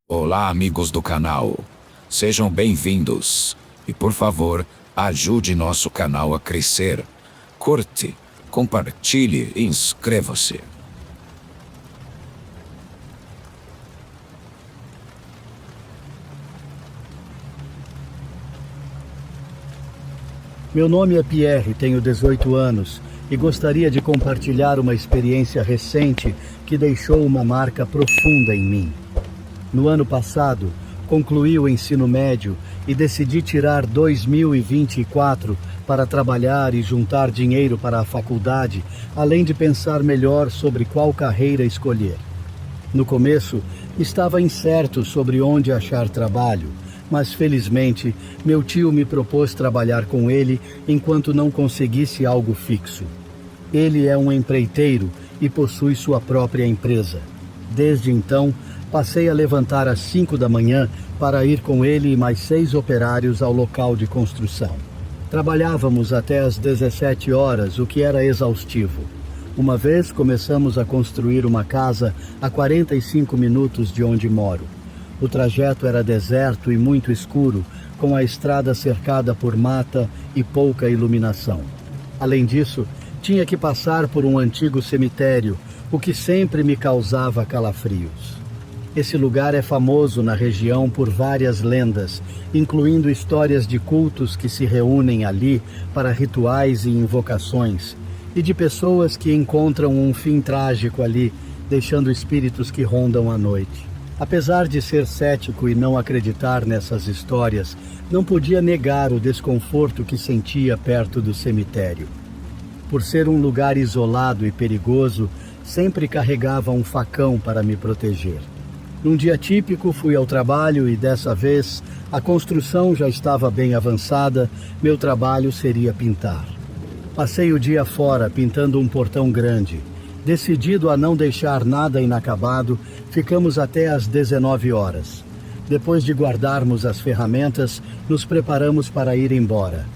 Olá, amigos do canal. Sejam bem-vindos. E por favor, ajude nosso canal a crescer. Curte, compartilhe e inscreva-se. Meu nome é Pierre, tenho 18 anos e gostaria de compartilhar uma experiência recente que deixou uma marca profunda em mim. No ano passado, concluí o ensino médio e decidi tirar 2024 para trabalhar e juntar dinheiro para a faculdade, além de pensar melhor sobre qual carreira escolher. No começo, estava incerto sobre onde achar trabalho, mas felizmente meu tio me propôs trabalhar com ele enquanto não conseguisse algo fixo. Ele é um empreiteiro e possui sua própria empresa. Desde então, passei a levantar às 5 da manhã para ir com ele e mais 6 operários ao local de construção. Trabalhávamos até às 17 horas, o que era exaustivo. Uma vez começamos a construir uma casa a 45 minutos de onde moro. O trajeto era deserto e muito escuro, com a estrada cercada por mata e pouca iluminação. Além disso, tinha que passar por um antigo cemitério, o que sempre me causava calafrios. Esse lugar é famoso na região por várias lendas, incluindo histórias de cultos que se reúnem ali para rituais e invocações, e de pessoas que encontram um fim trágico ali, deixando espíritos que rondam à noite. Apesar de ser cético e não acreditar nessas histórias, não podia negar o desconforto que sentia perto do cemitério. Por ser um lugar isolado e perigoso, sempre carregava um facão para me proteger. Num dia típico, fui ao trabalho e dessa vez a construção já estava bem avançada, meu trabalho seria pintar. Passei o dia fora pintando um portão grande. Decidido a não deixar nada inacabado, ficamos até às 19 horas. Depois de guardarmos as ferramentas, nos preparamos para ir embora.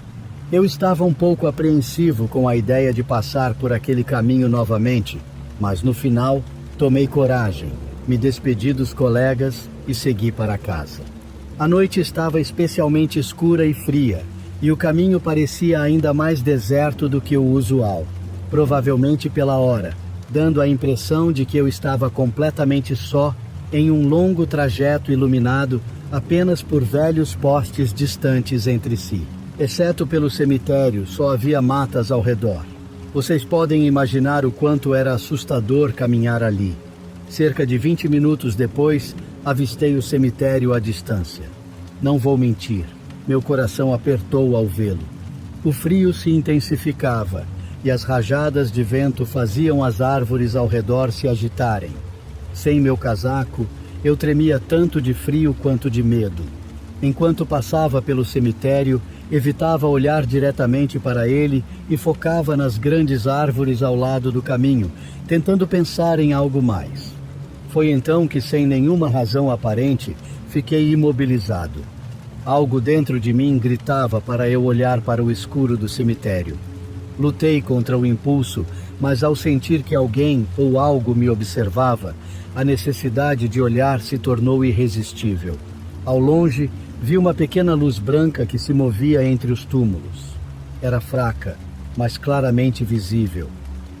Eu estava um pouco apreensivo com a ideia de passar por aquele caminho novamente, mas no final tomei coragem, me despedi dos colegas e segui para casa. A noite estava especialmente escura e fria, e o caminho parecia ainda mais deserto do que o usual, provavelmente pela hora, dando a impressão de que eu estava completamente só em um longo trajeto iluminado apenas por velhos postes distantes entre si. Exceto pelo cemitério, só havia matas ao redor. Vocês podem imaginar o quanto era assustador caminhar ali. Cerca de 20 minutos depois, avistei o cemitério à distância. Não vou mentir, meu coração apertou ao vê-lo. O frio se intensificava e as rajadas de vento faziam as árvores ao redor se agitarem. Sem meu casaco, eu tremia tanto de frio quanto de medo. Enquanto passava pelo cemitério, evitava olhar diretamente para ele e focava nas grandes árvores ao lado do caminho, tentando pensar em algo mais. Foi então que, sem nenhuma razão aparente, fiquei imobilizado. Algo dentro de mim gritava para eu olhar para o escuro do cemitério. Lutei contra o impulso, mas ao sentir que alguém ou algo me observava, a necessidade de olhar se tornou irresistível. Ao longe, vi uma pequena luz branca que se movia entre os túmulos. Era fraca, mas claramente visível.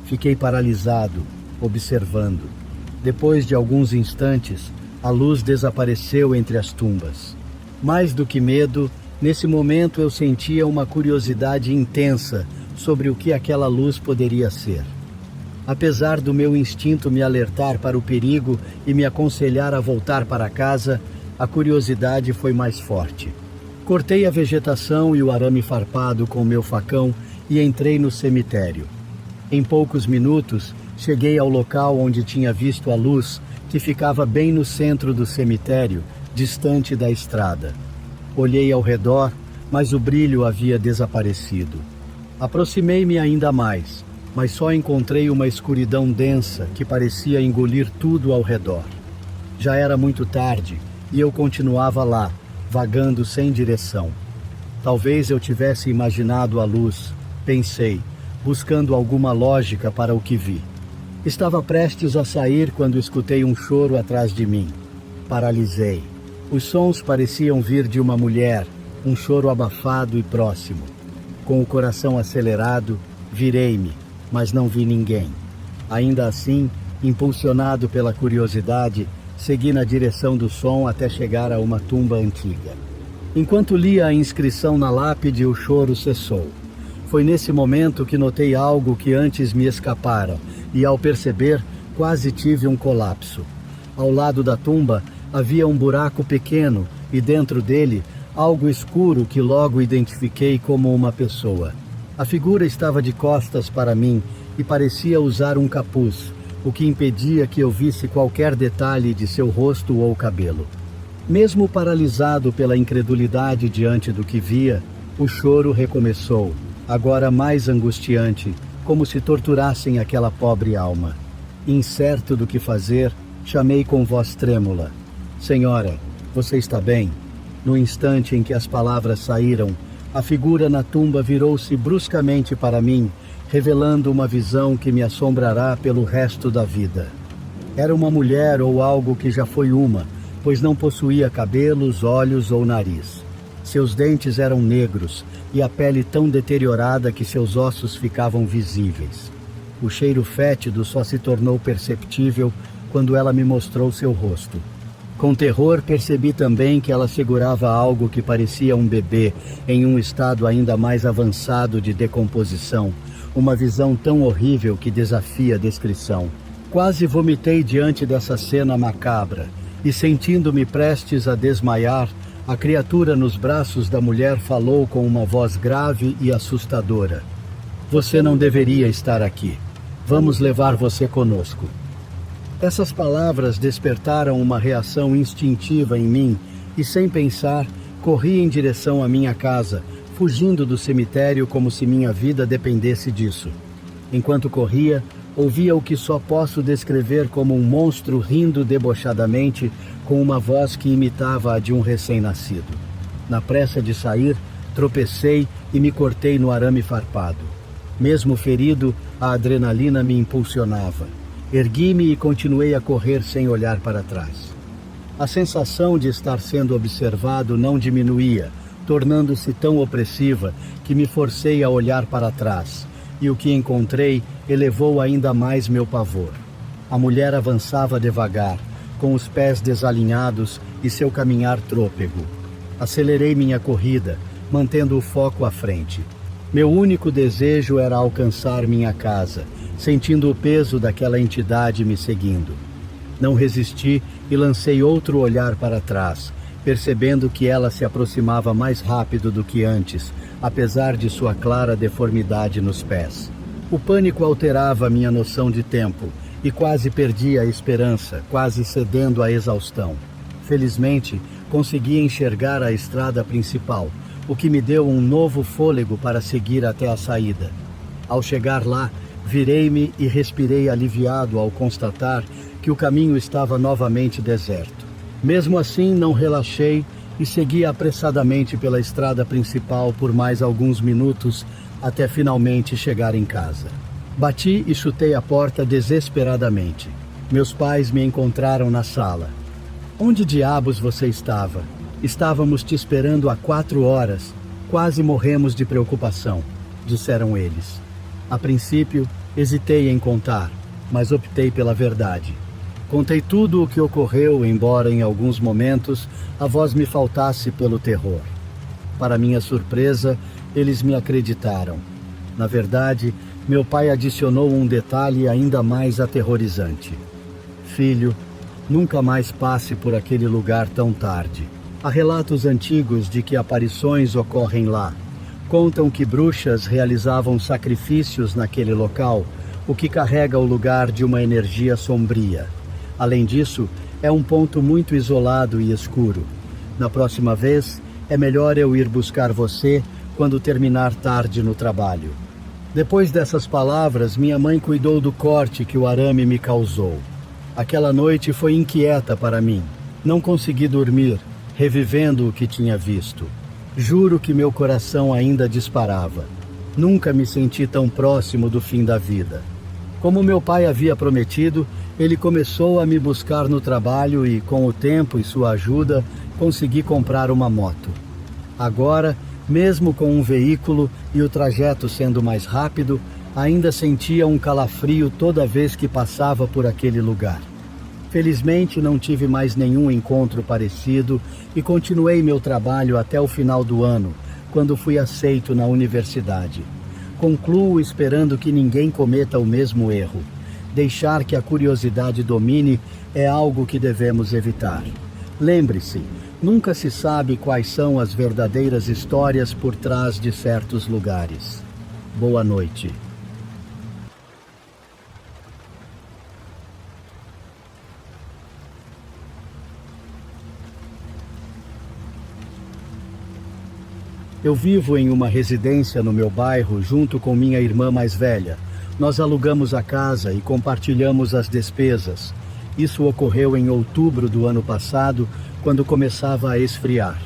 Fiquei paralisado, observando. Depois de alguns instantes, a luz desapareceu entre as tumbas. Mais do que medo, nesse momento eu sentia uma curiosidade intensa sobre o que aquela luz poderia ser. Apesar do meu instinto me alertar para o perigo e me aconselhar a voltar para casa, a curiosidade foi mais forte. Cortei a vegetação e o arame farpado com meu facão e entrei no cemitério. Em poucos minutos, cheguei ao local onde tinha visto a luz, que ficava bem no centro do cemitério, distante da estrada. Olhei ao redor, mas o brilho havia desaparecido. Aproximei-me ainda mais, mas só encontrei uma escuridão densa que parecia engolir tudo ao redor. Já era muito tarde e eu continuava lá, vagando sem direção. Talvez eu tivesse imaginado a luz, pensei, buscando alguma lógica para o que vi. Estava prestes a sair quando escutei um choro atrás de mim. paralisei. Os sons pareciam vir de uma mulher, um choro abafado e próximo. Com o coração acelerado, virei-me, mas não vi ninguém. Ainda assim, impulsionado pela curiosidade, segui na direção do som até chegar a uma tumba antiga. Enquanto lia a inscrição na lápide, o choro cessou. Foi nesse momento que notei algo que antes me escapara, e ao perceber, quase tive um colapso. Ao lado da tumba havia um buraco pequeno e dentro dele algo escuro que logo identifiquei como uma pessoa. A figura estava de costas para mim e parecia usar um capuz, o que impedia que eu visse qualquer detalhe de seu rosto ou cabelo. Mesmo paralisado pela incredulidade diante do que via, o choro recomeçou, agora mais angustiante, como se torturassem aquela pobre alma. Incerto do que fazer, chamei com voz trêmula: "Senhora, você está bem?" No instante em que as palavras saíram, a figura na tumba virou-se bruscamente para mim, revelando uma visão que me assombrará pelo resto da vida. Era uma mulher ou algo que já foi uma, pois não possuía cabelos, olhos ou nariz. Seus dentes eram negros e a pele tão deteriorada que seus ossos ficavam visíveis. O cheiro fétido só se tornou perceptível quando ela me mostrou seu rosto. Com terror, percebi também que ela segurava algo que parecia um bebê em um estado ainda mais avançado de decomposição, uma visão tão horrível que desafia a descrição. Quase vomitei diante dessa cena macabra e, sentindo-me prestes a desmaiar, a criatura nos braços da mulher falou com uma voz grave e assustadora: "Você não deveria estar aqui. Vamos levar você conosco." Essas palavras despertaram uma reação instintiva em mim e, sem pensar, corri em direção à minha casa, fugindo do cemitério como se minha vida dependesse disso. Enquanto corria, ouvia o que só posso descrever como um monstro rindo debochadamente com uma voz que imitava a de um recém-nascido. Na pressa de sair, tropecei e me cortei no arame farpado. Mesmo ferido, a adrenalina me impulsionava. Ergui-me e continuei a correr sem olhar para trás. A sensação de estar sendo observado não diminuía, tornando-se tão opressiva que me forcei a olhar para trás, e o que encontrei elevou ainda mais meu pavor. A mulher avançava devagar, com os pés desalinhados e seu caminhar trôpego. Acelerei minha corrida, mantendo o foco à frente. Meu único desejo era alcançar minha casa, sentindo o peso daquela entidade me seguindo. Não resisti e lancei outro olhar para trás, percebendo que ela se aproximava mais rápido do que antes, apesar de sua clara deformidade nos pés. O pânico alterava minha noção de tempo e quase perdi a esperança, quase cedendo à exaustão. Felizmente, consegui enxergar a estrada principal, o que me deu um novo fôlego para seguir até a saída. Ao chegar lá, virei-me e respirei aliviado ao constatar que o caminho estava novamente deserto. Mesmo assim, não relaxei e segui apressadamente pela estrada principal por mais alguns minutos até finalmente chegar em casa. Bati e chutei a porta desesperadamente. Meus pais me encontraram na sala. "Onde diabos você estava? Estávamos te esperando há 4 horas. Quase morremos de preocupação", disseram eles. A princípio, hesitei em contar, mas optei pela verdade. Contei tudo o que ocorreu, embora em alguns momentos a voz me faltasse pelo terror. Para minha surpresa, eles me acreditaram. Na verdade, meu pai adicionou um detalhe ainda mais aterrorizante. "Filho, nunca mais passe por aquele lugar tão tarde. Há relatos antigos de que aparições ocorrem lá. Contam que bruxas realizavam sacrifícios naquele local, o que carrega o lugar de uma energia sombria. Além disso, é um ponto muito isolado e escuro. Na próxima vez, é melhor eu ir buscar você quando terminar tarde no trabalho." Depois dessas palavras, minha mãe cuidou do corte que o arame me causou. Aquela noite foi inquieta para mim. Não consegui dormir, revivendo o que tinha visto. Juro que meu coração ainda disparava. Nunca me senti tão próximo do fim da vida. Como meu pai havia prometido, Ele começou a me buscar no trabalho e, com o tempo e sua ajuda, consegui comprar uma moto. Agora, mesmo com um veículo e o trajeto sendo mais rápido, ainda sentia um calafrio toda vez que passava por aquele lugar. Felizmente, não tive mais nenhum encontro parecido e continuei meu trabalho até o final do ano, quando fui aceito na universidade. Concluo esperando que ninguém cometa o mesmo erro. Deixar que a curiosidade domine é algo que devemos evitar. Lembre-se, nunca se sabe quais são as verdadeiras histórias por trás de certos lugares. Boa noite. Eu vivo em uma residência no meu bairro junto com minha irmã mais velha. Nós alugamos a casa e compartilhamos as despesas. Isso ocorreu em outubro do ano passado, quando começava a esfriar.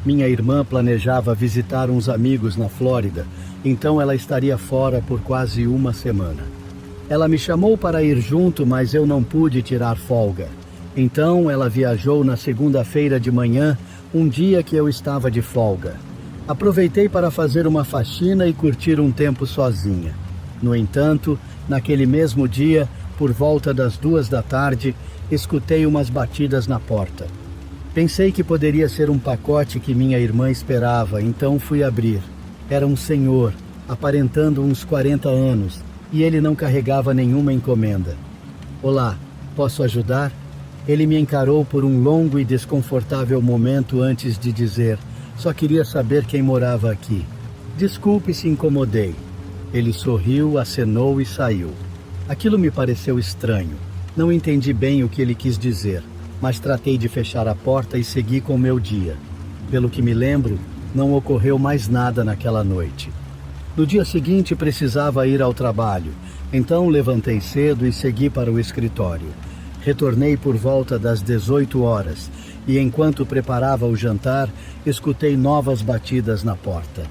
Minha irmã planejava visitar uns amigos na Flórida, então ela estaria fora por quase uma semana. Ela me chamou para ir junto, mas eu não pude tirar folga. Então ela viajou na segunda-feira de manhã, um dia que eu estava de folga. Aproveitei para fazer uma faxina e curtir um tempo sozinha. No entanto, naquele mesmo dia, por volta das 14h, escutei umas batidas na porta. Pensei que poderia ser um pacote que minha irmã esperava, então fui abrir. Era um senhor, aparentando uns 40 anos, e ele não carregava nenhuma encomenda. Olá, posso ajudar? Ele me encarou por um longo e desconfortável momento antes de dizer: só queria saber quem morava aqui. Desculpe se incomodei. Ele sorriu, acenou e saiu. Aquilo me pareceu estranho. Não entendi bem o que ele quis dizer, mas tratei de fechar a porta e segui com o meu dia. Pelo que me lembro, não ocorreu mais nada naquela noite. No dia seguinte precisava ir ao trabalho, então levantei cedo e segui para o escritório. Retornei por volta das 18h e, enquanto preparava o jantar, escutei novas batidas na porta.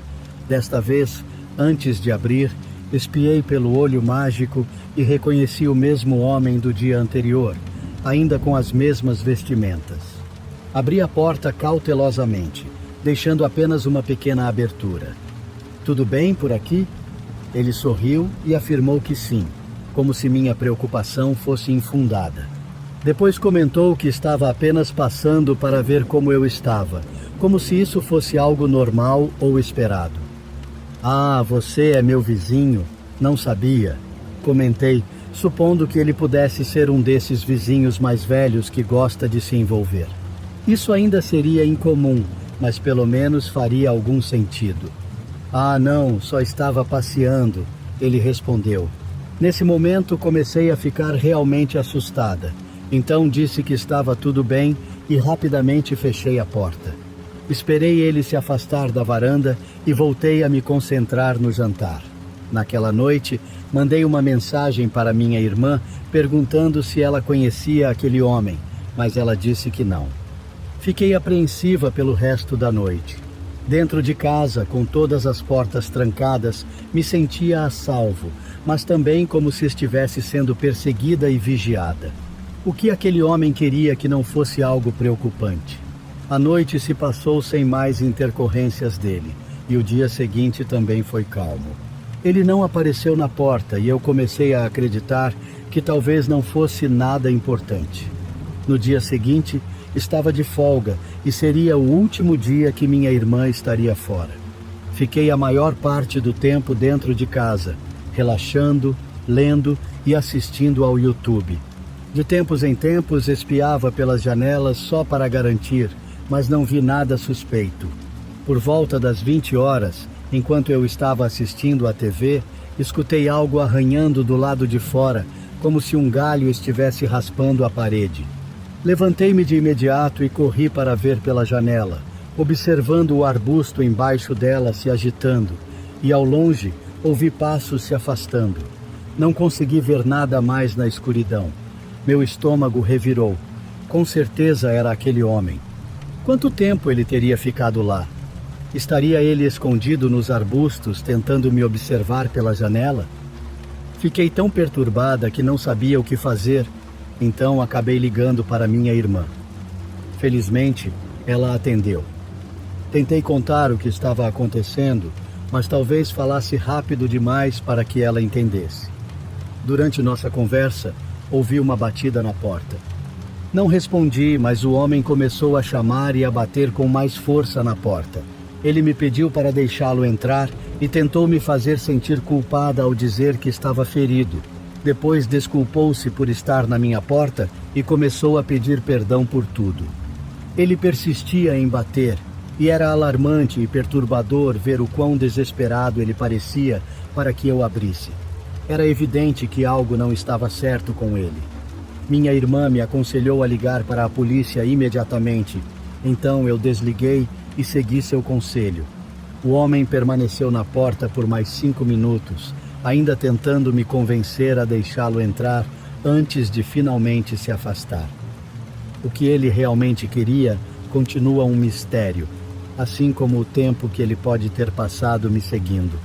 Desta vez, antes de abrir, espiei pelo olho mágico e reconheci o mesmo homem do dia anterior, ainda com as mesmas vestimentas. Abri a porta cautelosamente, deixando apenas uma pequena abertura. Tudo bem por aqui? Ele sorriu e afirmou que sim, como se minha preocupação fosse infundada. Depois comentou que estava apenas passando para ver como eu estava, como se isso fosse algo normal ou esperado. Ah, você é meu vizinho? Não sabia. Comentei, supondo que ele pudesse ser um desses vizinhos mais velhos que gosta de se envolver. Isso ainda seria incomum, mas pelo menos faria algum sentido. Ah, não, só estava passeando, ele respondeu. Nesse momento comecei a ficar realmente assustada. Então disse que estava tudo bem e rapidamente fechei a porta. Esperei ele se afastar da varanda e voltei a me concentrar no jantar. Naquela noite, mandei uma mensagem para minha irmã perguntando se ela conhecia aquele homem, mas ela disse que não. Fiquei apreensiva pelo resto da noite. Dentro de casa, com todas as portas trancadas, me sentia a salvo, mas também como se estivesse sendo perseguida e vigiada. O que aquele homem queria que não fosse algo preocupante? A noite se passou sem mais intercorrências dele, e o dia seguinte também foi calmo. Ele não apareceu na porta e eu comecei a acreditar que talvez não fosse nada importante. No dia seguinte, estava de folga e seria o último dia que minha irmã estaria fora. Fiquei a maior parte do tempo dentro de casa, relaxando, lendo e assistindo ao YouTube. De tempos em tempos espiava pelas janelas só para garantir, mas não vi nada suspeito. Por volta das 20h, enquanto eu estava assistindo à TV, escutei algo arranhando do lado de fora, como se um galho estivesse raspando a parede. Levantei-me de imediato e corri para ver pela janela, observando o arbusto embaixo dela se agitando, e ao longe ouvi passos se afastando. Não consegui ver nada mais na escuridão. Meu estômago revirou. Com certeza era aquele homem. Quanto tempo ele teria ficado lá? Estaria ele escondido nos arbustos, tentando me observar pela janela? Fiquei tão perturbada que não sabia o que fazer. Então acabei ligando para minha irmã. Felizmente, ela atendeu. Tentei contar o que estava acontecendo, mas talvez falasse rápido demais para que ela entendesse. Durante nossa conversa, ouvi uma batida na porta. Não respondi, mas o homem começou a chamar e a bater com mais força na porta. Ele me pediu para deixá-lo entrar e tentou me fazer sentir culpada ao dizer que estava ferido. Depois desculpou-se por estar na minha porta e começou a pedir perdão por tudo. Ele persistia em bater, e era alarmante e perturbador ver o quão desesperado ele parecia para que eu abrisse. Era evidente que algo não estava certo com ele. Minha irmã me aconselhou a ligar para a polícia imediatamente. Então eu desliguei e segui seu conselho. O homem permaneceu na porta por mais 5 minutos, ainda tentando me convencer a deixá-lo entrar antes de finalmente se afastar. O que ele realmente queria continua um mistério, assim como o tempo que ele pode ter passado me seguindo.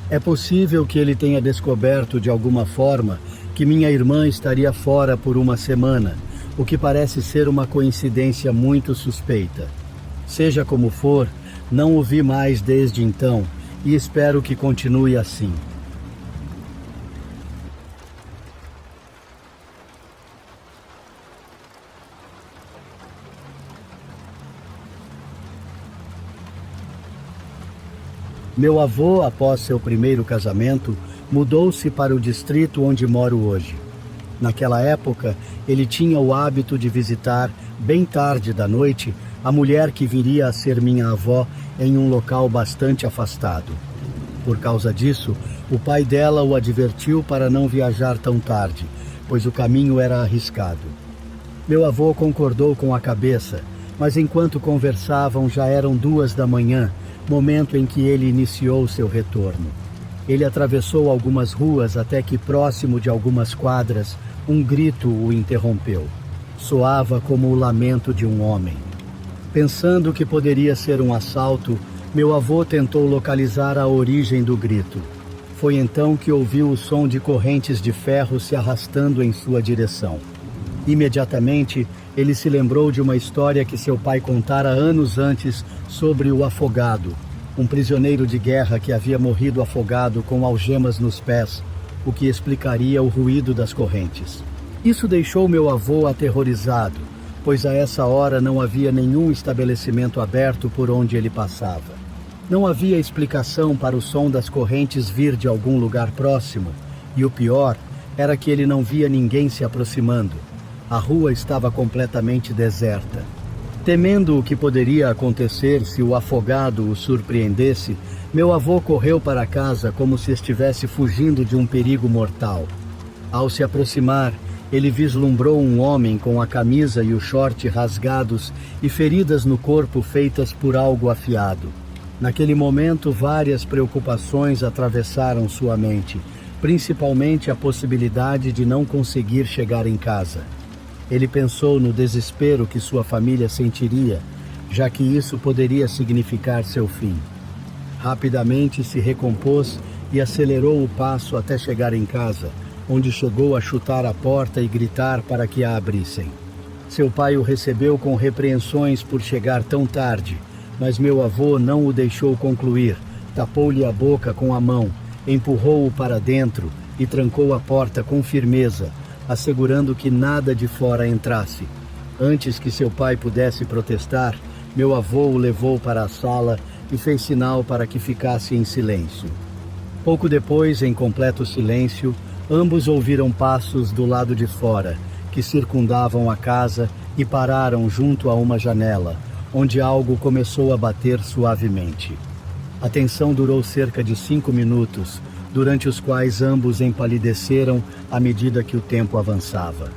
É possível que ele tenha descoberto de alguma forma que minha irmã estaria fora por uma semana, o que parece ser uma coincidência muito suspeita. Seja como for, não o vi mais desde então e espero que continue assim. Meu avô, após seu primeiro casamento, mudou-se para o distrito onde moro hoje. Naquela época, ele tinha o hábito de visitar, bem tarde da noite, a mulher que viria a ser minha avó em um local bastante afastado. Por causa disso, o pai dela o advertiu para não viajar tão tarde, pois o caminho era arriscado. Meu avô concordou com a cabeça, mas enquanto conversavam já eram 2 da manhã, momento em que ele iniciou seu retorno. Ele atravessou algumas ruas até que, próximo de algumas quadras, um grito o interrompeu. Soava como o lamento de um homem. Pensando que poderia ser um assalto, meu avô tentou localizar a origem do grito. Foi então que ouviu o som de correntes de ferro se arrastando em sua direção. Imediatamente, ele se lembrou de uma história que seu pai contara anos antes sobre o afogado, um prisioneiro de guerra que havia morrido afogado com algemas nos pés, o que explicaria o ruído das correntes. Isso deixou meu avô aterrorizado, pois a essa hora não havia nenhum estabelecimento aberto por onde ele passava. Não havia explicação para o som das correntes vir de algum lugar próximo, e o pior era que ele não via ninguém se aproximando. A rua estava completamente deserta. Temendo o que poderia acontecer se o afogado o surpreendesse, meu avô correu para casa como se estivesse fugindo de um perigo mortal. Ao se aproximar, ele vislumbrou um homem com a camisa e o short rasgados e feridas no corpo feitas por algo afiado. Naquele momento, várias preocupações atravessaram sua mente, principalmente a possibilidade de não conseguir chegar em casa. Ele pensou no desespero que sua família sentiria, já que isso poderia significar seu fim. Rapidamente se recompôs e acelerou o passo até chegar em casa, onde chegou a chutar a porta e gritar para que a abrissem. Seu pai o recebeu com repreensões por chegar tão tarde, mas meu avô não o deixou concluir, tapou-lhe a boca com a mão, empurrou-o para dentro e trancou a porta com firmeza, assegurando que nada de fora entrasse. Antes que seu pai pudesse protestar, meu avô o levou para a sala e fez sinal para que ficasse em silêncio. Pouco depois, em completo silêncio, ambos ouviram passos do lado de fora, que circundavam a casa e pararam junto a uma janela, onde algo começou a bater suavemente. A tensão durou cerca de 5 minutos, durante os quais ambos empalideceram à medida que o tempo avançava.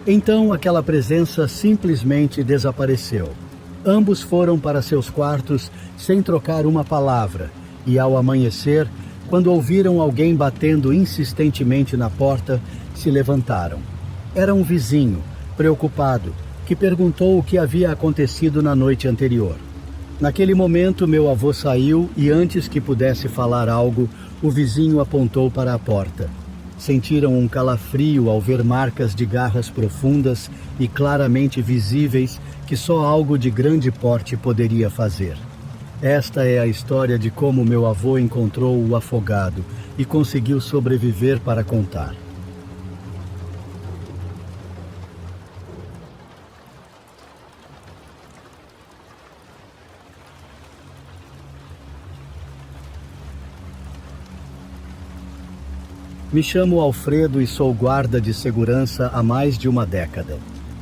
Então aquela presença simplesmente desapareceu. Ambos foram para seus quartos sem trocar uma palavra, e ao amanhecer, quando ouviram alguém batendo insistentemente na porta, se levantaram. Era um vizinho, preocupado, que perguntou o que havia acontecido na noite anterior. Naquele momento, meu avô saiu e, antes que pudesse falar algo, o vizinho apontou para a porta. Sentiram um calafrio ao ver marcas de garras profundas e claramente visíveis que só algo de grande porte poderia fazer. Esta é a história de como meu avô encontrou o afogado e conseguiu sobreviver para contar. Me chamo Alfredo e sou guarda de segurança há mais de uma década.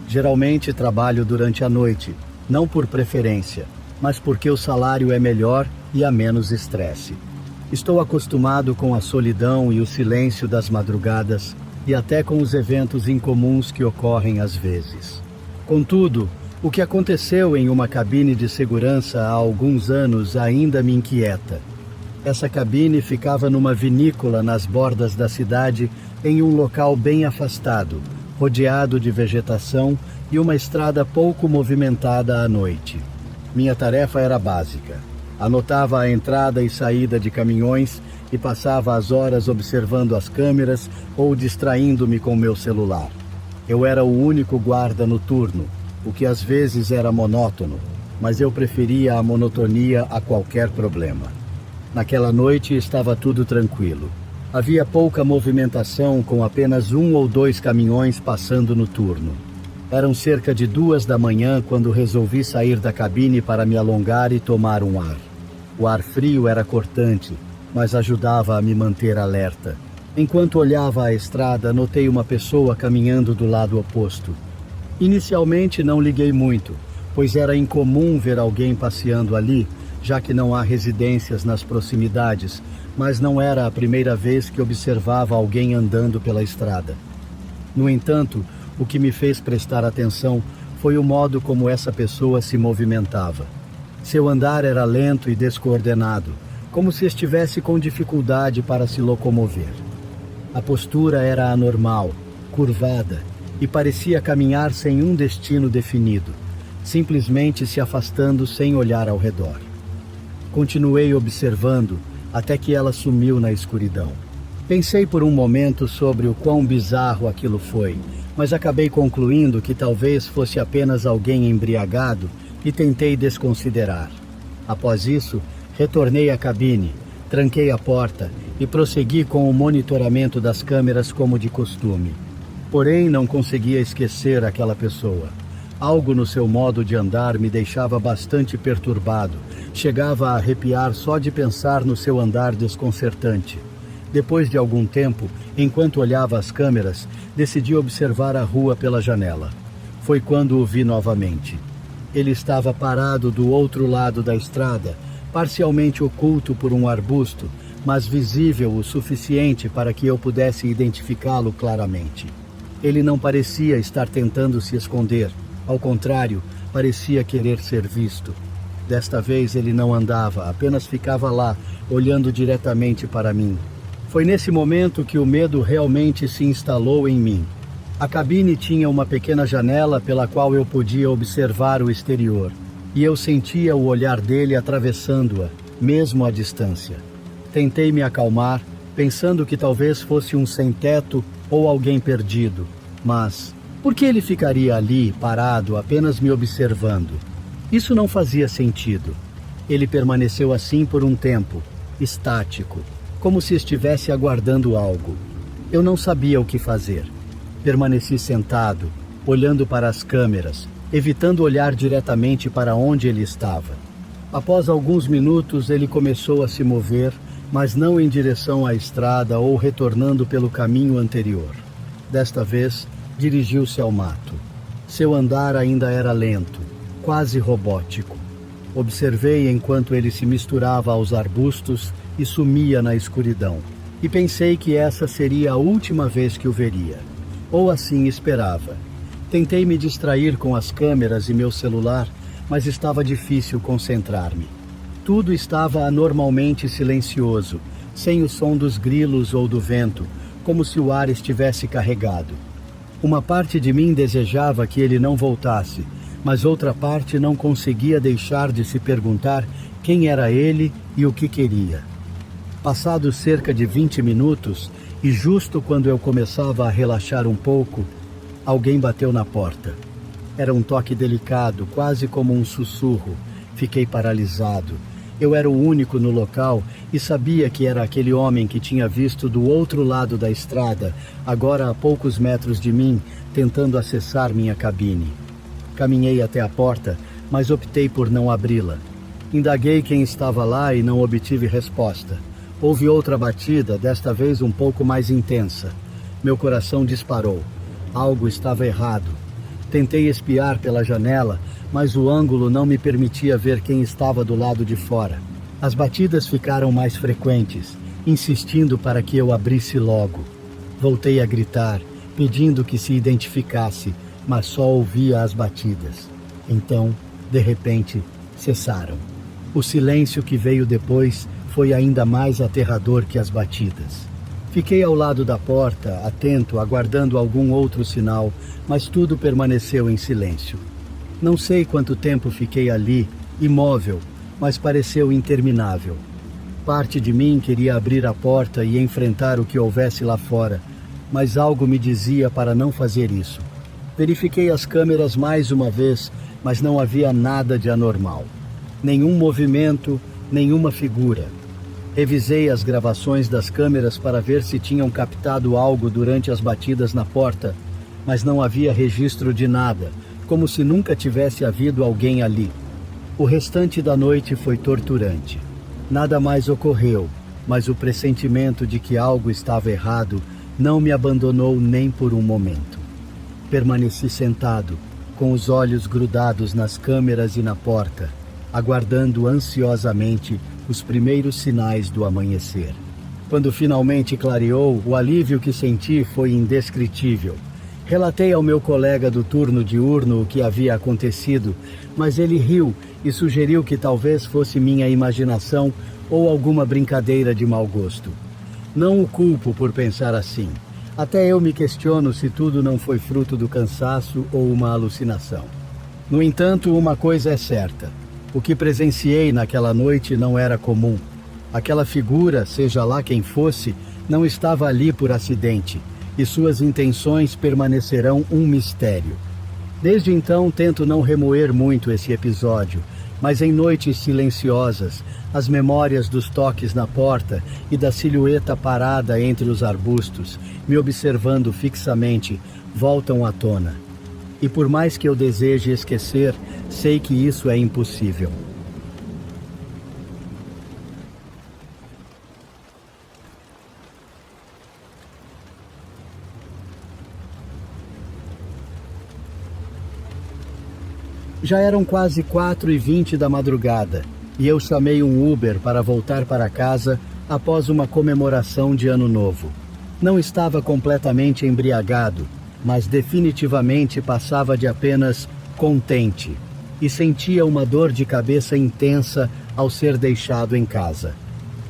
Geralmente trabalho durante a noite, não por preferência, mas porque o salário é melhor e há menos estresse. Estou acostumado com a solidão e o silêncio das madrugadas e até com os eventos incomuns que ocorrem às vezes. Contudo, o que aconteceu em uma cabine de segurança há alguns anos ainda me inquieta. Essa cabine ficava numa vinícola nas bordas da cidade, em um local bem afastado, rodeado de vegetação e uma estrada pouco movimentada à noite. Minha tarefa era básica. Anotava a entrada e saída de caminhões e passava as horas observando as câmeras ou distraindo-me com meu celular. Eu era o único guarda noturno, o que às vezes era monótono, mas eu preferia a monotonia a qualquer problema. Naquela noite estava tudo tranquilo. Havia pouca movimentação, com apenas 1 ou 2 caminhões passando no turno. Eram cerca de 2 da manhã quando resolvi sair da cabine para me alongar e tomar um ar. O ar frio era cortante, mas ajudava a me manter alerta. Enquanto olhava a estrada, notei uma pessoa caminhando do lado oposto. Inicialmente não liguei muito, pois era incomum ver alguém passeando ali, já que não há residências nas proximidades, mas não era a primeira vez que observava alguém andando pela estrada. No entanto, o que me fez prestar atenção foi o modo como essa pessoa se movimentava. Seu andar era lento e descoordenado, como se estivesse com dificuldade para se locomover. A postura era anormal, curvada, e parecia caminhar sem um destino definido, simplesmente se afastando sem olhar ao redor. Continuei observando até que ela sumiu na escuridão. Pensei por um momento sobre o quão bizarro aquilo foi, mas acabei concluindo que talvez fosse apenas alguém embriagado e tentei desconsiderar. Após isso, retornei à cabine, tranquei a porta e prossegui com o monitoramento das câmeras como de costume. Porém, não conseguia esquecer aquela pessoa. Algo no seu modo de andar me deixava bastante perturbado. Chegava a arrepiar só de pensar no seu andar desconcertante. Depois de algum tempo, enquanto olhava as câmeras, decidi observar a rua pela janela. Foi quando o vi novamente. Ele estava parado do outro lado da estrada, parcialmente oculto por um arbusto, mas visível o suficiente para que eu pudesse identificá-lo claramente. Ele não parecia estar tentando se esconder. Ao contrário, parecia querer ser visto. Desta vez ele não andava, apenas ficava lá, olhando diretamente para mim. Foi nesse momento que o medo realmente se instalou em mim. A cabine tinha uma pequena janela pela qual eu podia observar o exterior, e eu sentia o olhar dele atravessando-a, mesmo à distância. Tentei me acalmar, pensando que talvez fosse um sem-teto ou alguém perdido, mas por que ele ficaria ali, parado, apenas me observando? Isso não fazia sentido. Ele permaneceu assim por um tempo, estático, como se estivesse aguardando algo. Eu não sabia o que fazer. Permaneci sentado, olhando para as câmeras, evitando olhar diretamente para onde ele estava. Após alguns minutos, ele começou a se mover, mas não em direção à estrada ou retornando pelo caminho anterior. Desta vez, dirigiu-se ao mato. Seu andar ainda era lento, quase robótico. Observei enquanto ele se misturava aos arbustos e sumia na escuridão, e pensei que essa seria a última vez que o veria. Ou assim esperava. Tentei me distrair com as câmeras e meu celular, mas estava difícil concentrar-me. Tudo estava anormalmente silencioso, sem o som dos grilos ou do vento, como se o ar estivesse carregado. Uma parte de mim desejava que ele não voltasse, mas outra parte não conseguia deixar de se perguntar quem era ele e o que queria. Passados cerca de 20 minutos, e justo quando eu começava a relaxar um pouco, alguém bateu na porta. Era um toque delicado, quase como um sussurro. Fiquei paralisado. Eu era o único no local e sabia que era aquele homem que tinha visto do outro lado da estrada, agora a poucos metros de mim, tentando acessar minha cabine. Caminhei até a porta, mas optei por não abri-la. Indaguei quem estava lá e não obtive resposta. Houve outra batida, desta vez um pouco mais intensa. Meu coração disparou. Algo estava errado. Tentei espiar pela janela, mas o ângulo não me permitia ver quem estava do lado de fora. As batidas ficaram mais frequentes, insistindo para que eu abrisse logo. Voltei a gritar, pedindo que se identificasse, mas só ouvia as batidas. Então, de repente, cessaram. O silêncio que veio depois foi ainda mais aterrador que as batidas. Fiquei ao lado da porta, atento, aguardando algum outro sinal, mas tudo permaneceu em silêncio. Não sei quanto tempo fiquei ali, imóvel, mas pareceu interminável. Parte de mim queria abrir a porta e enfrentar o que houvesse lá fora, mas algo me dizia para não fazer isso. Verifiquei as câmeras mais uma vez, mas não havia nada de anormal. Nenhum movimento, nenhuma figura. Revisei as gravações das câmeras para ver se tinham captado algo durante as batidas na porta, mas não havia registro de nada, como se nunca tivesse havido alguém ali. O restante da noite foi torturante. Nada mais ocorreu, mas o pressentimento de que algo estava errado não me abandonou nem por um momento. Permaneci sentado, com os olhos grudados nas câmeras e na porta, aguardando ansiosamente os primeiros sinais do amanhecer. Quando finalmente clareou, o alívio que senti foi indescritível. Relatei ao meu colega do turno diurno o que havia acontecido, mas ele riu e sugeriu que talvez fosse minha imaginação ou alguma brincadeira de mau gosto. Não o culpo por pensar assim. Até eu me questiono se tudo não foi fruto do cansaço ou uma alucinação. No entanto, uma coisa é certa. O que presenciei naquela noite não era comum. Aquela figura, seja lá quem fosse, não estava ali por acidente, e suas intenções permanecerão um mistério. Desde então tento não remoer muito esse episódio, mas em noites silenciosas, as memórias dos toques na porta e da silhueta parada entre os arbustos, me observando fixamente, voltam à tona. E por mais que eu deseje esquecer, sei que isso é impossível. Já eram quase 4h20 da madrugada e eu chamei um Uber para voltar para casa após uma comemoração de Ano Novo. Não estava completamente embriagado, mas definitivamente passava de apenas contente e sentia uma dor de cabeça intensa ao ser deixado em casa.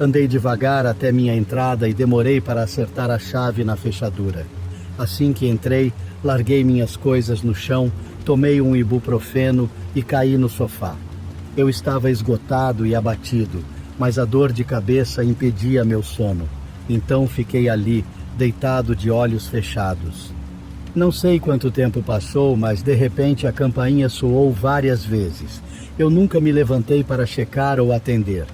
Andei devagar até minha entrada e demorei para acertar a chave na fechadura. Assim que entrei, larguei minhas coisas no chão, tomei um ibuprofeno e caí no sofá. Eu estava esgotado e abatido, mas a dor de cabeça impedia meu sono. Então fiquei ali, deitado de olhos fechados. Não sei quanto tempo passou, mas de repente a campainha soou várias vezes. Eu nunca me levantei para checar ou atender.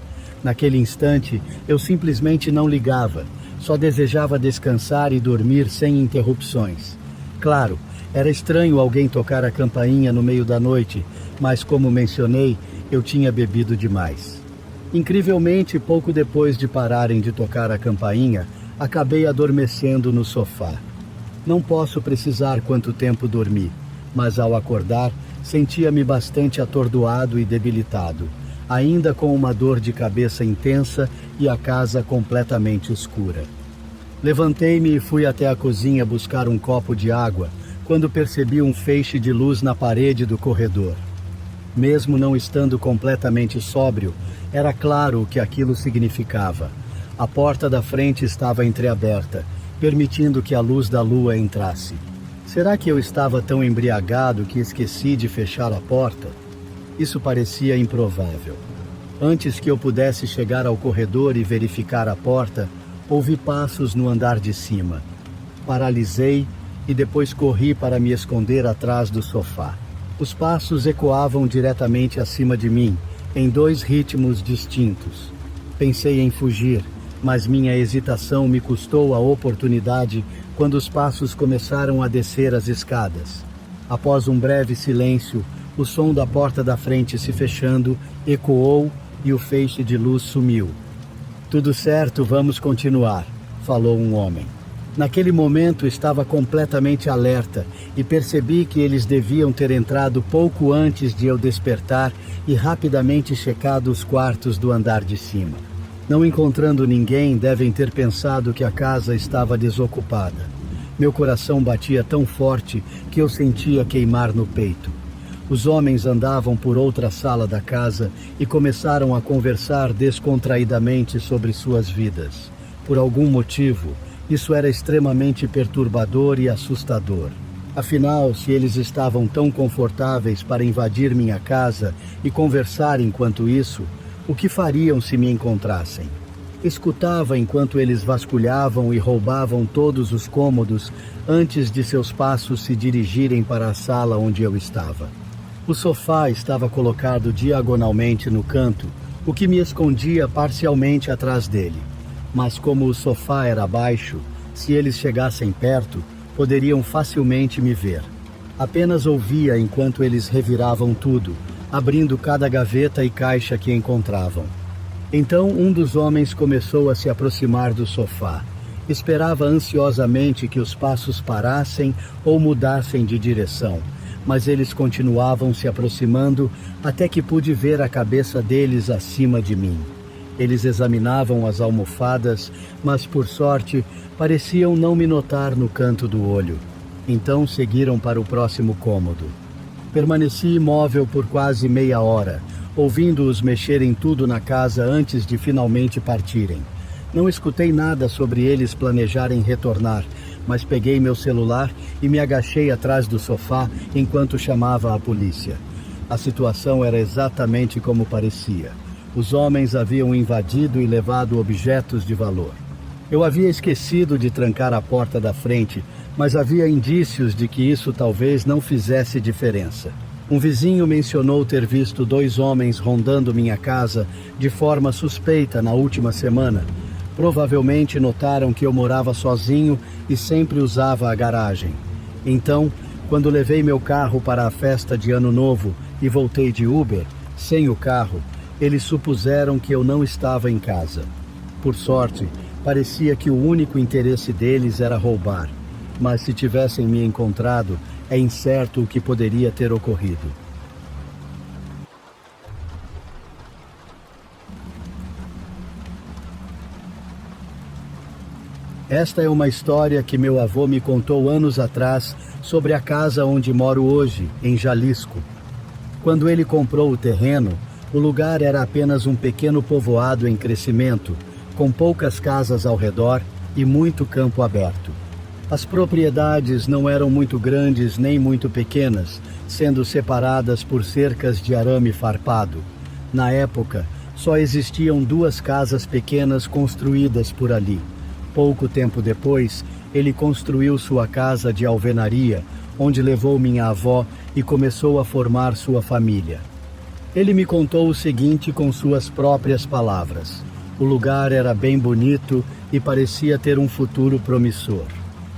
Naquele instante, eu simplesmente não ligava. Só desejava descansar e dormir sem interrupções. Claro, era estranho alguém tocar a campainha no meio da noite, mas como mencionei, eu tinha bebido demais. Incrivelmente, pouco depois de pararem de tocar a campainha, acabei adormecendo no sofá. Não posso precisar quanto tempo dormi, mas ao acordar, sentia-me bastante atordoado e debilitado, ainda com uma dor de cabeça intensa e a casa completamente escura. Levantei-me e fui até a cozinha buscar um copo de água, quando percebi um feixe de luz na parede do corredor. Mesmo não estando completamente sóbrio, era claro o que aquilo significava. A porta da frente estava entreaberta, permitindo que a luz da lua entrasse. Será que eu estava tão embriagado que esqueci de fechar a porta? Isso parecia improvável. Antes que eu pudesse chegar ao corredor e verificar a porta, ouvi passos no andar de cima. Paralisei e depois corri para me esconder atrás do sofá. Os passos ecoavam diretamente acima de mim, em 2 ritmos distintos. Pensei em fugir, mas minha hesitação me custou a oportunidade quando os passos começaram a descer as escadas. Após um breve silêncio, o som da porta da frente se fechando ecoou e o feixe de luz sumiu. "Tudo certo, vamos continuar", falou um homem. Naquele momento estava completamente alerta e percebi que eles deviam ter entrado pouco antes de eu despertar e rapidamente checado os quartos do andar de cima. Não encontrando ninguém, devem ter pensado que a casa estava desocupada. Meu coração batia tão forte que eu sentia queimar no peito. Os homens andavam por outra sala da casa e começaram a conversar descontraidamente sobre suas vidas. Por algum motivo, isso era extremamente perturbador e assustador. Afinal, se eles estavam tão confortáveis para invadir minha casa e conversar enquanto isso, o que fariam se me encontrassem? Escutava enquanto eles vasculhavam e roubavam todos os cômodos antes de seus passos se dirigirem para a sala onde eu estava. O sofá estava colocado diagonalmente no canto, o que me escondia parcialmente atrás dele. Mas como o sofá era baixo, se eles chegassem perto, poderiam facilmente me ver. Apenas ouvia enquanto eles reviravam tudo, abrindo cada gaveta e caixa que encontravam. Então um dos homens começou a se aproximar do sofá. Esperava ansiosamente que os passos parassem ou mudassem de direção, mas eles continuavam se aproximando até que pude ver a cabeça deles acima de mim. Eles examinavam as almofadas, mas por sorte pareciam não me notar no canto do olho. Então seguiram para o próximo cômodo. Permaneci imóvel por quase meia hora, ouvindo-os mexerem tudo na casa antes de finalmente partirem. Não escutei nada sobre eles planejarem retornar, mas peguei meu celular e me agachei atrás do sofá enquanto chamava a polícia. A situação era exatamente como parecia. Os homens haviam invadido e levado objetos de valor. Eu havia esquecido de trancar a porta da frente, mas havia indícios de que isso talvez não fizesse diferença. Um vizinho mencionou ter visto 2 homens rondando minha casa de forma suspeita na última semana. Provavelmente notaram que eu morava sozinho e sempre usava a garagem. Então, quando levei meu carro para a festa de Ano Novo e voltei de Uber, sem o carro, eles supuseram que eu não estava em casa. Por sorte, parecia que o único interesse deles era roubar, mas se tivessem me encontrado, é incerto o que poderia ter ocorrido. Esta é uma história que meu avô me contou anos atrás sobre a casa onde moro hoje, em Jalisco. Quando ele comprou o terreno, o lugar era apenas um pequeno povoado em crescimento, com poucas casas ao redor e muito campo aberto. As propriedades não eram muito grandes nem muito pequenas, sendo separadas por cercas de arame farpado. Na época, só existiam 2 casas pequenas construídas por ali. Pouco tempo depois, ele construiu sua casa de alvenaria, onde levou minha avó e começou a formar sua família. Ele me contou o seguinte com suas próprias palavras. O lugar era bem bonito e parecia ter um futuro promissor.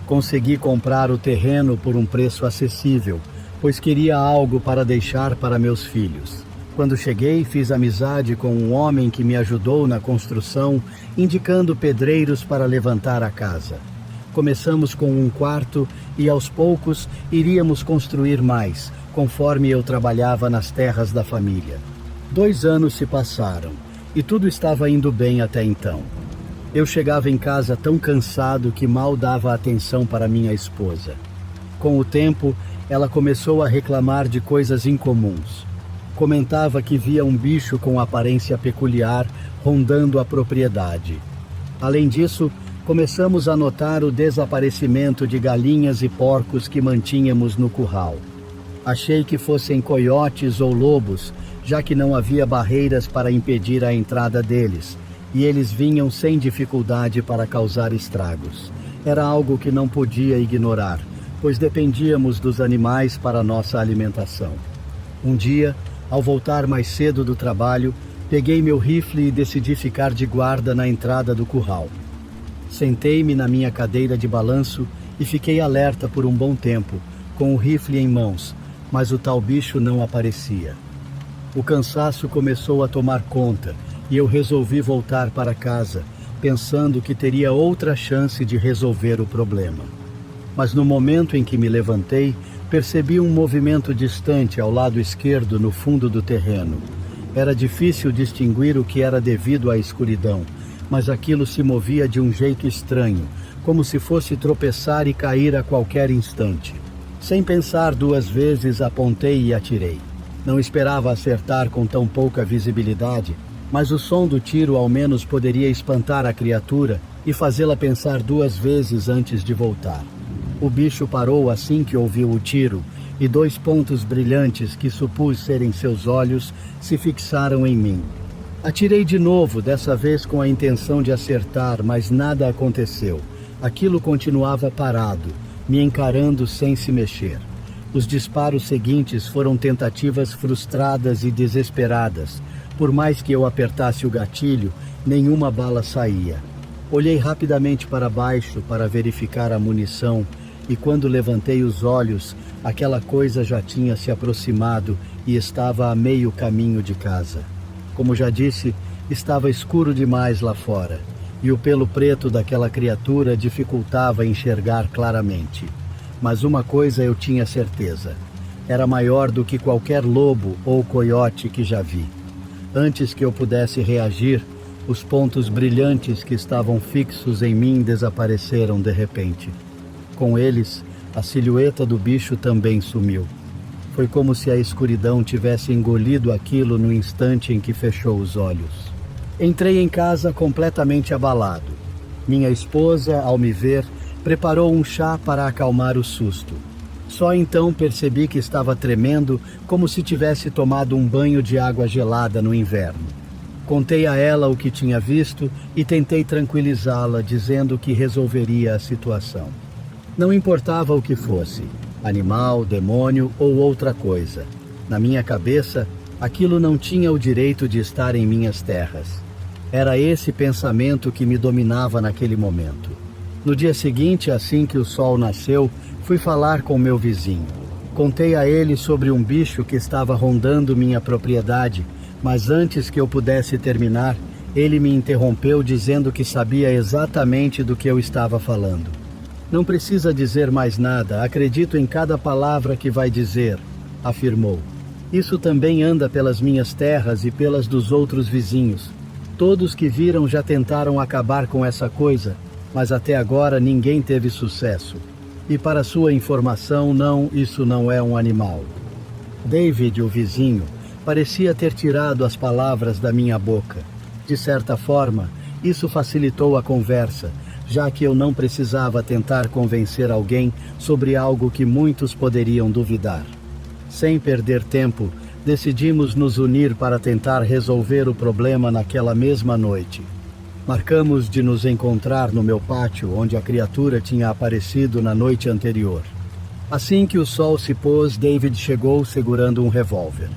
Consegui comprar o terreno por um preço acessível, pois queria algo para deixar para meus filhos. Quando cheguei, fiz amizade com um homem que me ajudou na construção, indicando pedreiros para levantar a casa. Começamos com um quarto e, aos poucos, iríamos construir mais, conforme eu trabalhava nas terras da família. 2 anos se passaram e tudo estava indo bem até então. Eu chegava em casa tão cansado que mal dava atenção para minha esposa. Com o tempo, ela começou a reclamar de coisas incomuns. Comentava que via um bicho com aparência peculiar rondando a propriedade. Além disso, começamos a notar o desaparecimento de galinhas e porcos que mantínhamos no curral. Achei que fossem coiotes ou lobos, já que não havia barreiras para impedir a entrada deles, e eles vinham sem dificuldade para causar estragos. Era algo que não podia ignorar, pois dependíamos dos animais para nossa alimentação. Um dia, ao voltar mais cedo do trabalho, peguei meu rifle e decidi ficar de guarda na entrada do curral. Sentei-me na minha cadeira de balanço e fiquei alerta por um bom tempo, com o rifle em mãos, mas o tal bicho não aparecia. O cansaço começou a tomar conta e eu resolvi voltar para casa, pensando que teria outra chance de resolver o problema. Mas no momento em que me levantei, percebi um movimento distante ao lado esquerdo no fundo do terreno. Era difícil distinguir o que era devido à escuridão, mas aquilo se movia de um jeito estranho, como se fosse tropeçar e cair a qualquer instante. Sem pensar duas vezes, apontei e atirei. Não esperava acertar com tão pouca visibilidade, mas o som do tiro ao menos poderia espantar a criatura e fazê-la pensar duas vezes antes de voltar. O bicho parou assim que ouviu o tiro, e 2 pontos brilhantes que supus serem seus olhos se fixaram em mim. Atirei de novo, dessa vez com a intenção de acertar, mas nada aconteceu. Aquilo continuava parado, me encarando sem se mexer. Os disparos seguintes foram tentativas frustradas e desesperadas. Por mais que eu apertasse o gatilho, nenhuma bala saía. Olhei rapidamente para baixo para verificar a munição e quando levantei os olhos, aquela coisa já tinha se aproximado e estava a meio caminho de casa. Como já disse, estava escuro demais lá fora e o pelo preto daquela criatura dificultava enxergar claramente. Mas uma coisa eu tinha certeza: era maior do que qualquer lobo ou coiote que já vi. Antes que eu pudesse reagir, os pontos brilhantes que estavam fixos em mim desapareceram de repente. Com eles, a silhueta do bicho também sumiu. Foi como se a escuridão tivesse engolido aquilo no instante em que fechou os olhos. Entrei em casa completamente abalado. Minha esposa, ao me ver, preparou um chá para acalmar o susto. Só então percebi que estava tremendo como se tivesse tomado um banho de água gelada no inverno. Contei a ela o que tinha visto e tentei tranquilizá-la, dizendo que resolveria a situação. Não importava o que fosse, animal, demônio ou outra coisa. Na minha cabeça, aquilo não tinha o direito de estar em minhas terras. Era esse pensamento que me dominava naquele momento. No dia seguinte, assim que o sol nasceu, fui falar com meu vizinho. Contei a ele sobre um bicho que estava rondando minha propriedade, mas antes que eu pudesse terminar, ele me interrompeu dizendo que sabia exatamente do que eu estava falando. Não precisa dizer mais nada, acredito em cada palavra que vai dizer, afirmou. Isso também anda pelas minhas terras e pelas dos outros vizinhos. Todos que viram já tentaram acabar com essa coisa, mas até agora ninguém teve sucesso. E para sua informação, não, isso não é um animal. David, o vizinho, parecia ter tirado as palavras da minha boca. De certa forma, isso facilitou a conversa, já que eu não precisava tentar convencer alguém sobre algo que muitos poderiam duvidar. Sem perder tempo, decidimos nos unir para tentar resolver o problema naquela mesma noite. Marcamos de nos encontrar no meu pátio, onde a criatura tinha aparecido na noite anterior. Assim que o sol se pôs, David chegou segurando um revólver.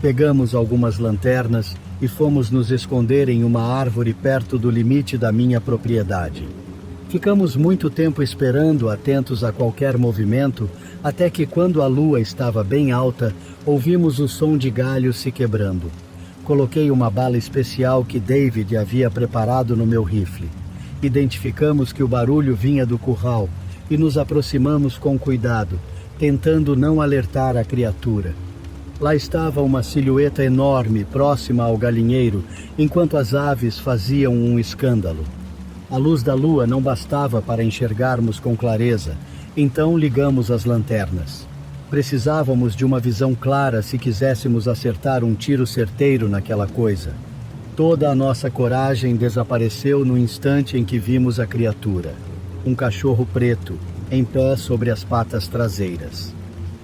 Pegamos algumas lanternas e fomos nos esconder em uma árvore perto do limite da minha propriedade. Ficamos muito tempo esperando, atentos a qualquer movimento, até que quando a lua estava bem alta, ouvimos o som de galhos se quebrando. Coloquei uma bala especial que David havia preparado no meu rifle. Identificamos que o barulho vinha do curral e nos aproximamos com cuidado, tentando não alertar a criatura. Lá estava uma silhueta enorme próxima ao galinheiro, enquanto as aves faziam um escândalo. A luz da lua não bastava para enxergarmos com clareza, então ligamos as lanternas. Precisávamos de uma visão clara se quiséssemos acertar um tiro certeiro naquela coisa. Toda a nossa coragem desapareceu no instante em que vimos a criatura. Um cachorro preto, em pé sobre as patas traseiras.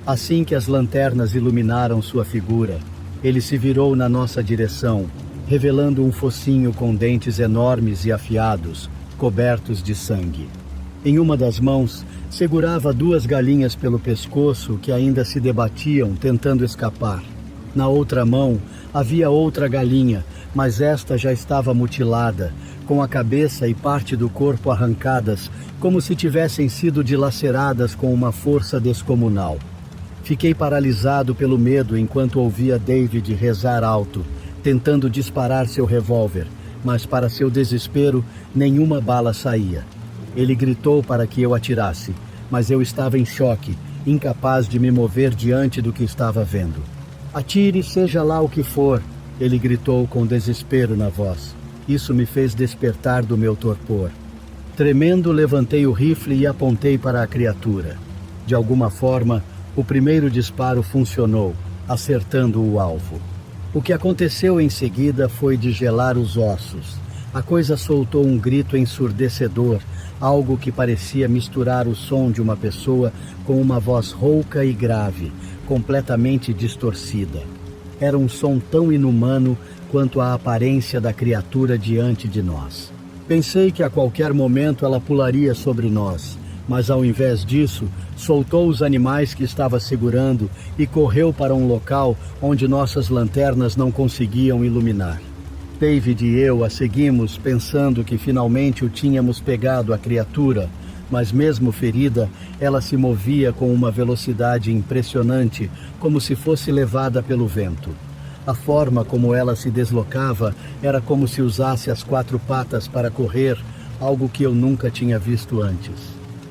Assim que as lanternas iluminaram sua figura, ele se virou na nossa direção, revelando um focinho com dentes enormes e afiados, cobertos de sangue. Em uma das mãos, segurava 2 galinhas pelo pescoço que ainda se debatiam, tentando escapar. Na outra mão, havia outra galinha, mas esta já estava mutilada, com a cabeça e parte do corpo arrancadas, como se tivessem sido dilaceradas com uma força descomunal. Fiquei paralisado pelo medo enquanto ouvia David rezar alto, tentando disparar seu revólver, mas para seu desespero, nenhuma bala saía. Ele gritou para que eu atirasse, mas eu estava em choque, incapaz de me mover diante do que estava vendo. "Atire, seja lá o que for", ele gritou com desespero na voz. Isso me fez despertar do meu torpor. Tremendo, levantei o rifle e apontei para a criatura. De alguma forma, o primeiro disparo funcionou, acertando o alvo. O que aconteceu em seguida foi de gelar os ossos. A coisa soltou um grito ensurdecedor, algo que parecia misturar o som de uma pessoa com uma voz rouca e grave, completamente distorcida. Era um som tão inumano quanto a aparência da criatura diante de nós. Pensei que a qualquer momento ela pularia sobre nós, mas ao invés disso, soltou os animais que estava segurando e correu para um local onde nossas lanternas não conseguiam iluminar. David e eu a seguimos pensando que finalmente o tínhamos pegado a criatura, mas mesmo ferida, ela se movia com uma velocidade impressionante, como se fosse levada pelo vento. A forma como ela se deslocava era como se usasse as 4 patas para correr, algo que eu nunca tinha visto antes.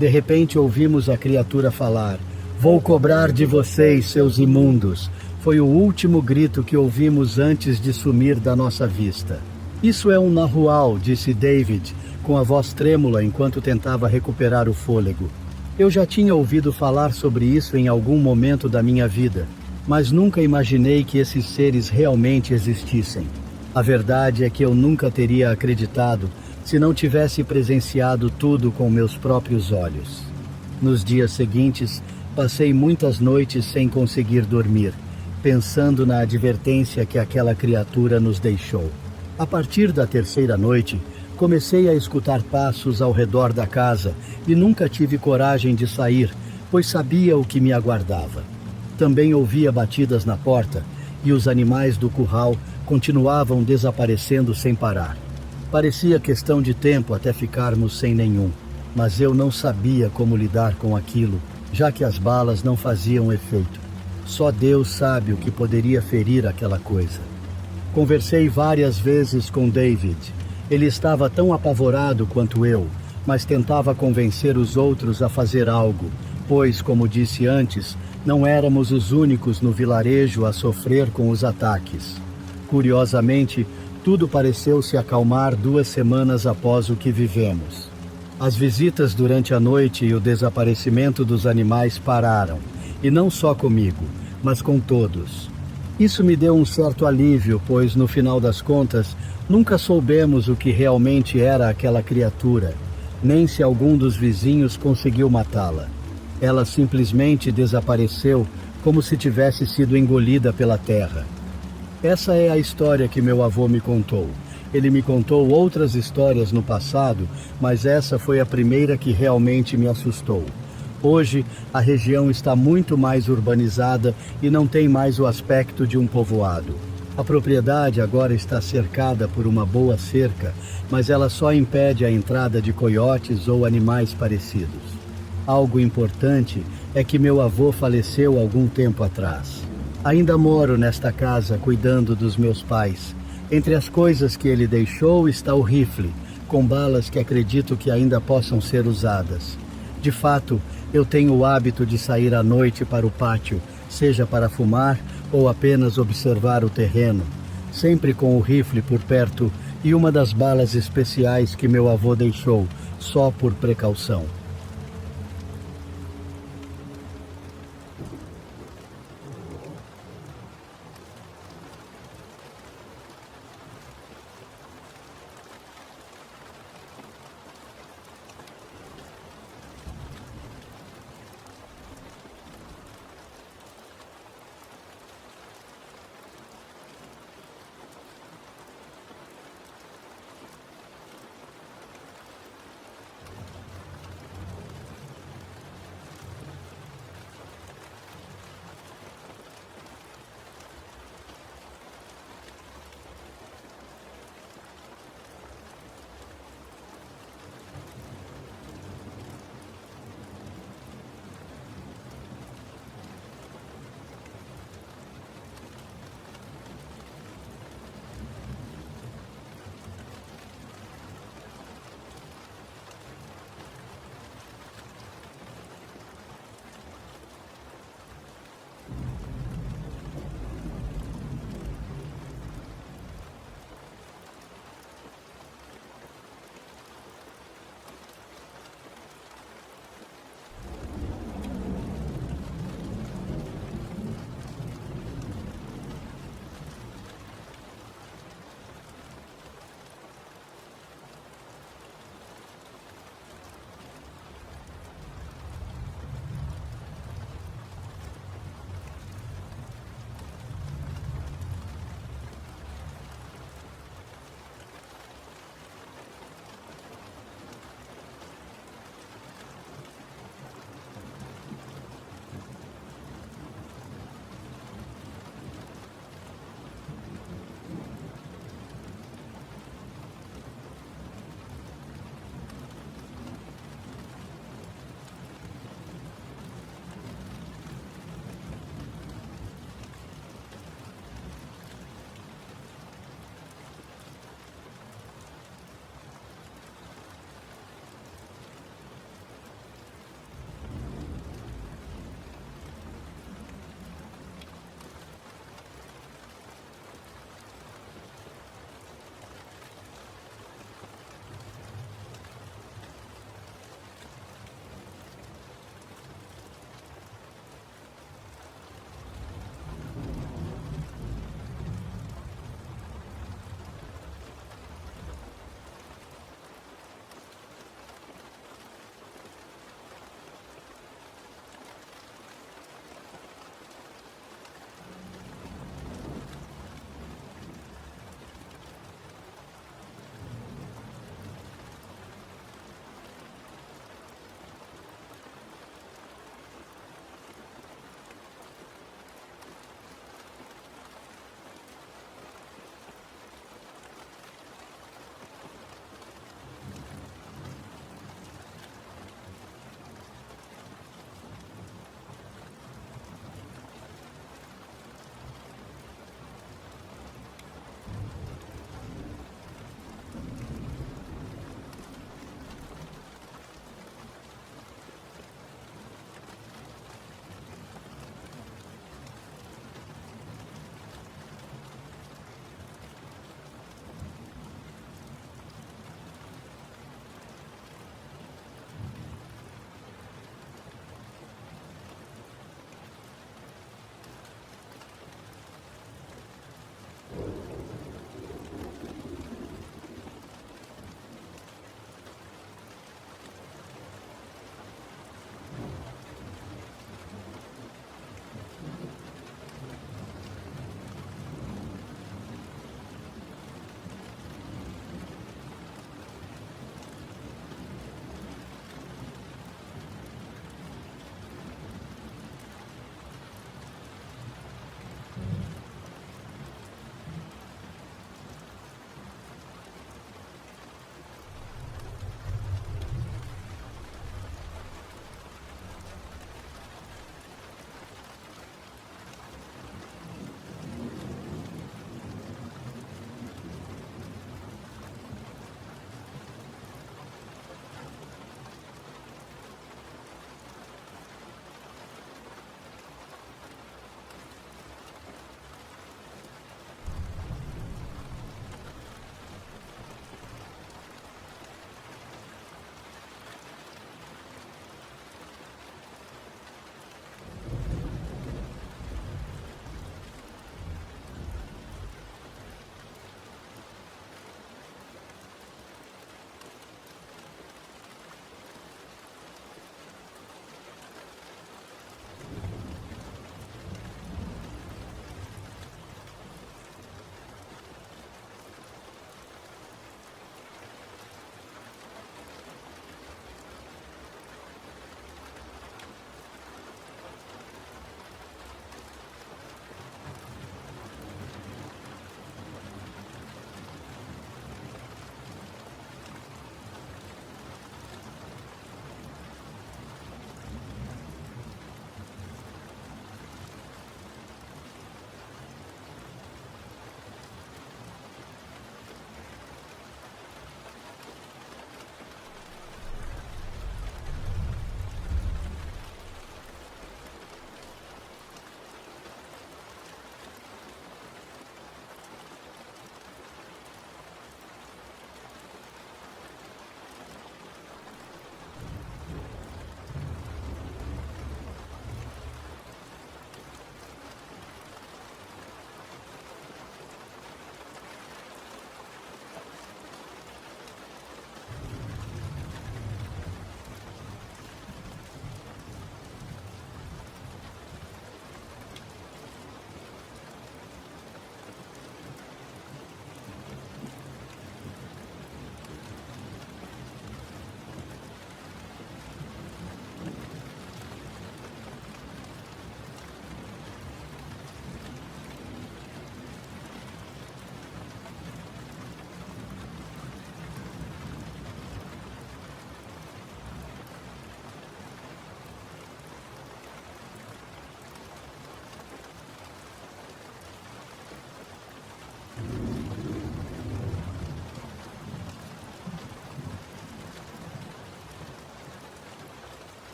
De repente ouvimos a criatura falar: "Vou cobrar de vocês, seus imundos." Foi o último grito que ouvimos antes de sumir da nossa vista. "Isso é um nahual", disse David, com a voz trêmula enquanto tentava recuperar o fôlego. Eu já tinha ouvido falar sobre isso em algum momento da minha vida, mas nunca imaginei que esses seres realmente existissem. A verdade é que eu nunca teria acreditado se não tivesse presenciado tudo com meus próprios olhos. Nos dias seguintes, passei muitas noites sem conseguir dormir, pensando na advertência que aquela criatura nos deixou. A partir da 3ª noite, comecei a escutar passos ao redor da casa e nunca tive coragem de sair, pois sabia o que me aguardava. Também ouvia batidas na porta e os animais do curral continuavam desaparecendo sem parar. Parecia questão de tempo até ficarmos sem nenhum, mas eu não sabia como lidar com aquilo, já que as balas não faziam efeito. Só Deus sabe o que poderia ferir aquela coisa. Conversei várias vezes com David. Ele estava tão apavorado quanto eu, mas tentava convencer os outros a fazer algo, pois, como disse antes, não éramos os únicos no vilarejo a sofrer com os ataques. Curiosamente, tudo pareceu se acalmar 2 semanas após o que vivemos. As visitas durante a noite e o desaparecimento dos animais pararam, e não só comigo, mas com todos. Isso me deu um certo alívio, pois, no final das contas, nunca soubemos o que realmente era aquela criatura, nem se algum dos vizinhos conseguiu matá-la. Ela simplesmente desapareceu, como se tivesse sido engolida pela terra. Essa é a história que meu avô me contou. Ele me contou outras histórias no passado, mas essa foi a primeira que realmente me assustou. Hoje, a região está muito mais urbanizada e não tem mais o aspecto de um povoado. A propriedade agora está cercada por uma boa cerca, mas ela só impede a entrada de coiotes ou animais parecidos. Algo importante é que meu avô faleceu algum tempo atrás. Ainda moro nesta casa cuidando dos meus pais. Entre as coisas que ele deixou está o rifle, com balas que acredito que ainda possam ser usadas. De fato, eu tenho o hábito de sair à noite para o pátio, seja para fumar ou apenas observar o terreno, sempre com o rifle por perto e uma das balas especiais que meu avô deixou, só por precaução.